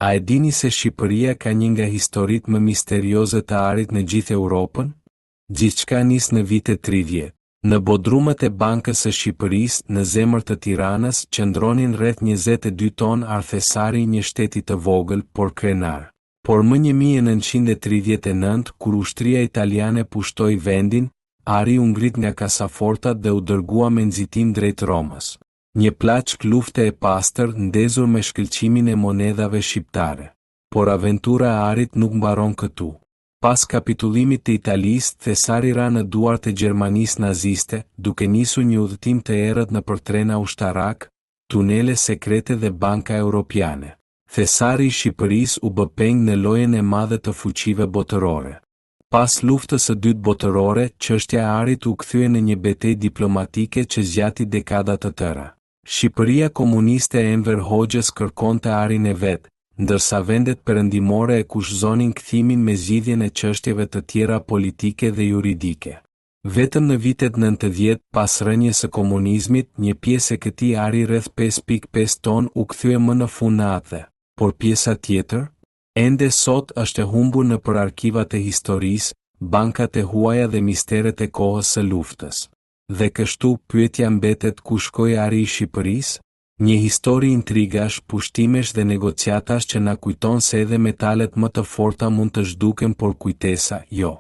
A e dini se Shqipëria ka një nga historitë më misterioze të arit në gjithë Europën? Gjithçka nis në vitet 30. Në bodrumet e Bankës së Shqipërisë, në zemër të Tiranës, qëndronin rreth 22 ton arthesari i një shteti të vogël, por krenar. Por më 1939, kur ushtria italiane pushtoi vendin, ari u ngrit nga kasafortat dhe u dërgua me nxitim drejt Romës. Një plaçk lufte e pastër ndezur me shkëlqimin e monedhave shqiptare. Por aventura e arit nuk mbaron këtu. Pas kapitullimit të Italisë, Thesari ra në duart e Gjermanisë naziste, duke nisur një udhëtim të errët nëpër trena ushtarak, tunele sekrete dhe banka europiane. Thesari i Shqipërisë u bë peng në lojën e madhe të fuqive botërore. Pas luftës së dytë botërore, çështja e arit u kthye në një betejë diplomatike që zgjati dekada të tëra. Shqipëria komuniste e Enver Hoxhës kërkonte arin e vet, ndërsa vendet perëndimore e kushtonin kthimin me zgjidhjen e çështjeve të tjera politike dhe juridike. Vetëm në vitet 90, pas rënies së komunizmit, një pjesë e këtij ari rreth 5.5 ton u kthye më në fund në atë, por pjesa tjetër ende sot është e humbur nëpër arkivat e historisë, bankat e huaja dhe misteret e kohës së luftës. Dhe kështu pyetja mbetet, ku shkoi ari i Shqipërisë? Një histori intrigash, pushtimesh dhe negociatash që na kujton se edhe metalet më të forta mund të zhduken, por kujtesa, jo.